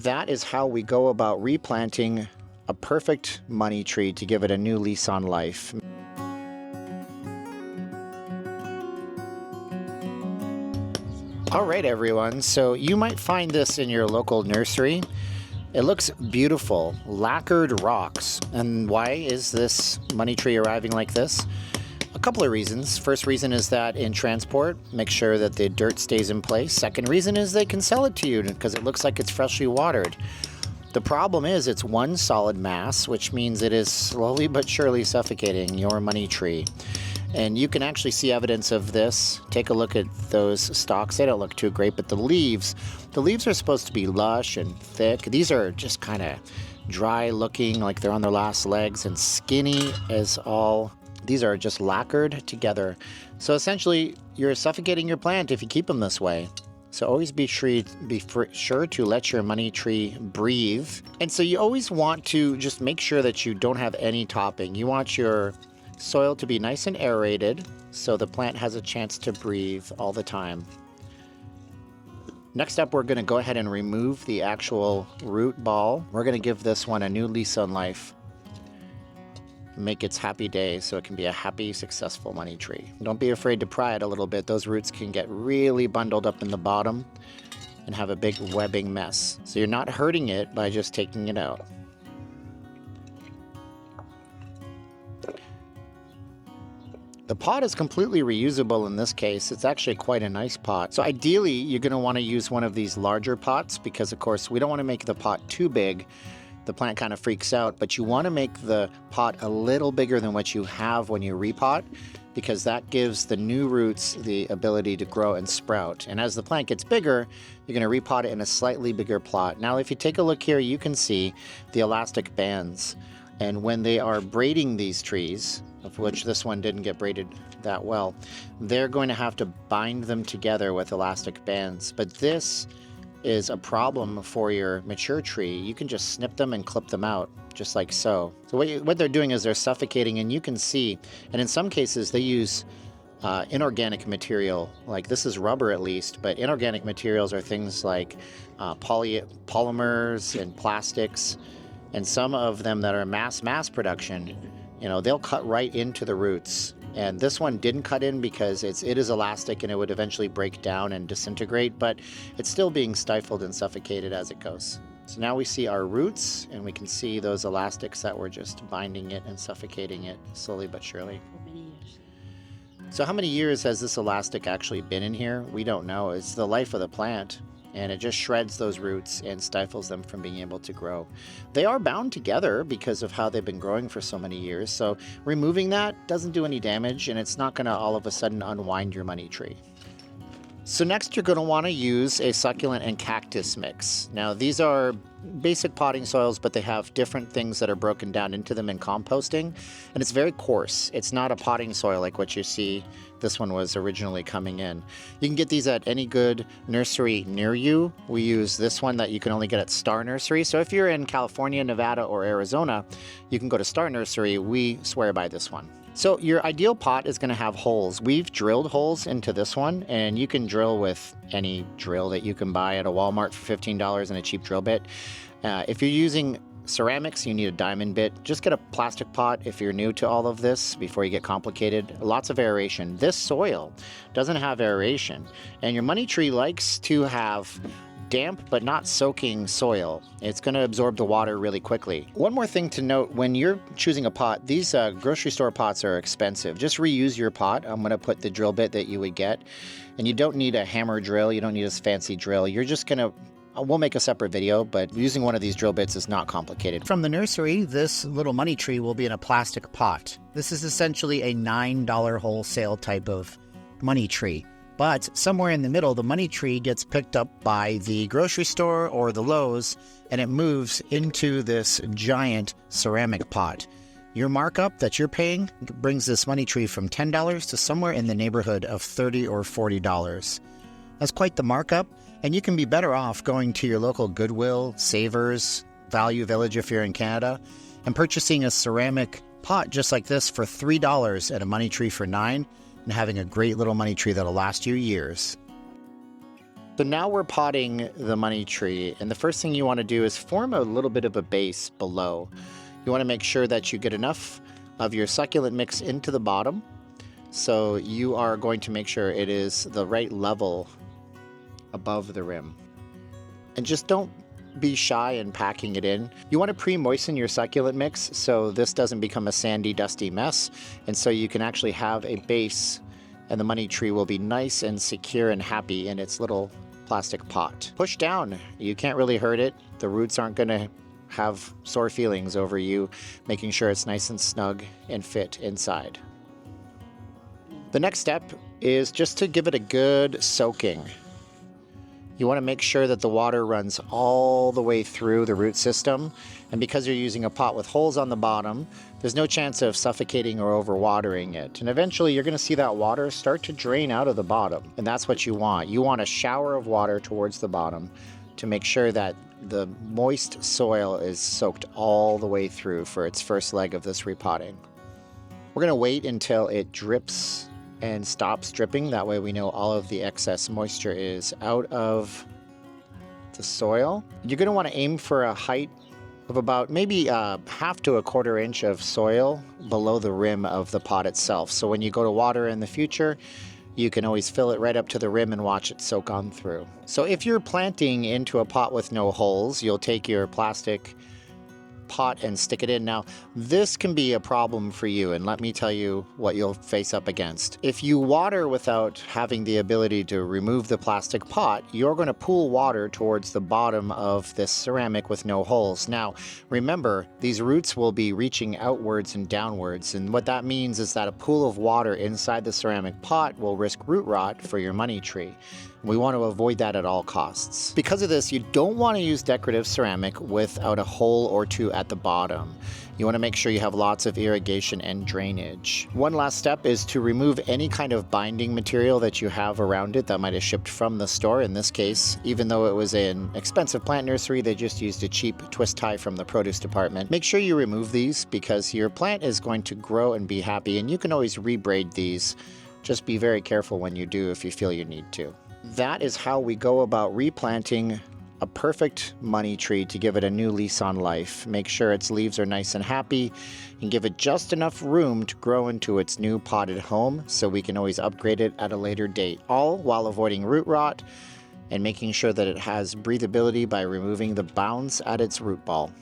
that is how we go about replanting a perfect money tree to give it a new lease on life. All right, everyone, so you might find this in your local nursery. It looks beautiful, lacquered rocks. And why is this money tree arriving like this? A couple of reasons. First reason is that in transport, make sure that the dirt stays in place. Second reason is they can sell it to you because it looks like it's freshly watered. The problem is it's one solid mass, which means it is slowly but surely suffocating your money tree. And you can actually see evidence of this. Take a look at those stalks. They don't look too great, but the leaves are supposed to be lush and thick. These are just kind of dry looking, like they're on their last legs, and skinny as all. These are just lacquered together. So essentially, you're suffocating your plant if you keep them this way. So always be sure to let your money tree breathe. And so you always want to just make sure that you don't have any topping. You want your soil to be nice and aerated so the plant has a chance to breathe all the time. Next up, we're going to go ahead and remove the actual root ball. We're going to give this one a new lease on life. Make its happy day so it can be a happy, successful money tree. Don't be afraid to pry it a little bit. Those roots can get really bundled up in the bottom and have a big webbing mess. So you're not hurting it by just taking it out. The pot is completely reusable in this case. It's actually quite a nice pot. So ideally, you're going to want to use one of these larger pots because, of course, we don't want to make the pot too big. The plant kind of freaks out, but you want to make the pot a little bigger than what you have when you repot because that gives the new roots the ability to grow and sprout. And as the plant gets bigger, you're going to repot it in a slightly bigger plot. Now, if you take a look here, you can see the elastic bands. And when they are braiding these trees, of which this one didn't get braided that well, they're going to have to bind them together with elastic bands. But this is a problem for your mature tree. You can just snip them and clip them out, just like so. So what they're doing is they're suffocating, and you can see, and in some cases they use inorganic material, like this is rubber at least, but inorganic materials are things like polymers and plastics, and some of them that are mass production, they'll cut right into the roots. And this one didn't cut in because it is elastic and it would eventually break down and disintegrate, but it's still being stifled and suffocated as it goes. So now we see our roots, and we can see those elastics that were just binding it and suffocating it slowly but surely. For many years. So how many years has this elastic actually been in here? We don't know. It's the life of the plant. And it just shreds those roots and stifles them from being able to grow. They are bound together because of how they've been growing for so many years. So removing that doesn't do any damage, and it's not going to all of a sudden unwind your money tree. So next you're going to want to use a succulent and cactus mix. Now these are basic potting soils, but they have different things that are broken down into them in composting, and it's very coarse. It's not a potting soil like what you see this one was originally coming in. You can get these at any good nursery near you. We use this one that you can only get at Star Nursery. So if you're in California, Nevada, or Arizona, you can go to Star Nursery. We swear by this one. So your ideal pot is going to have holes. We've drilled holes into this one, and you can drill with any drill that you can buy at a Walmart for $15 and a cheap drill bit. If you're using ceramics, you need a diamond bit. Just get a plastic pot if you're new to all of this before you get complicated. Lots of aeration. This soil doesn't have aeration, and your money tree likes to have damp but not soaking soil. It's going to absorb the water really quickly. One more thing to note, when you're choosing a pot, these grocery store pots are expensive. Just reuse your pot. I'm going to put the drill bit that you would get, and you don't need a hammer drill. You don't need a fancy drill. You're just going to we'll make a separate video, but using one of these drill bits is not complicated. From the nursery, this little money tree will be in a plastic pot. This is essentially a $9 wholesale type of money tree. But somewhere in the middle, the money tree gets picked up by the grocery store or the Lowe's, and it moves into this giant ceramic pot. Your markup that you're paying brings this money tree from $10 to somewhere in the neighborhood of $30 or $40. That's quite the markup, and you can be better off going to your local Goodwill, Savers, Value Village if you're in Canada, and purchasing a ceramic pot just like this for $3 at a money tree for $9, and having a great little money tree that'll last you years. So now we're potting the money tree, and the first thing you want to do is form a little bit of a base below. You want to make sure that you get enough of your succulent mix into the bottom. So you are going to make sure it is the right level above the rim. And just don't be shy in packing it in. You want to pre-moisten your succulent mix so this doesn't become a sandy, dusty mess. And so you can actually have a base, and the money tree will be nice and secure and happy in its little plastic pot. Push down. You can't really hurt it. The roots aren't going to have sore feelings over you making sure it's nice and snug and fit inside. The next step is just to give it a good soaking. You want to make sure that the water runs all the way through the root system, and because you're using a pot with holes on the bottom, there's no chance of suffocating or overwatering it. And eventually you're going to see that water start to drain out of the bottom, and that's what you want. You want a shower of water towards the bottom to make sure that the moist soil is soaked all the way through for its first leg of this repotting. We're going to wait until it drips and stops dripping. That way we know all of the excess moisture is out of the soil. You're going to want to aim for a height of about maybe half to a quarter inch of soil below the rim of the pot itself. So when you go to water in the future, you can always fill it right up to the rim and watch it soak on through. So if you're planting into a pot with no holes, you'll take your plastic pot and stick it in. Now, this can be a problem for you, and let me tell you what you'll face up against. If you water without having the ability to remove the plastic pot, you're going to pool water towards the bottom of this ceramic with no holes. Now, remember, these roots will be reaching outwards and downwards, and what that means is that a pool of water inside the ceramic pot will risk root rot for your money tree. We want to avoid that at all costs. Because of this, you don't want to use decorative ceramic without a hole or two at the bottom. You want to make sure you have lots of irrigation and drainage. One last step is to remove any kind of binding material that you have around it that might have shipped from the store. In this case, even though it was an expensive plant nursery, they just used a cheap twist tie from the produce department. Make sure you remove these because your plant is going to grow and be happy, and you can always rebraid these. Just be very careful when you do if you feel you need to. That is how we go about replanting a perfect money tree to give it a new lease on life. Make sure its leaves are nice and happy, and give it just enough room to grow into its new potted home so we can always upgrade it at a later date, all while avoiding root rot and making sure that it has breathability by removing the bounds at its root ball.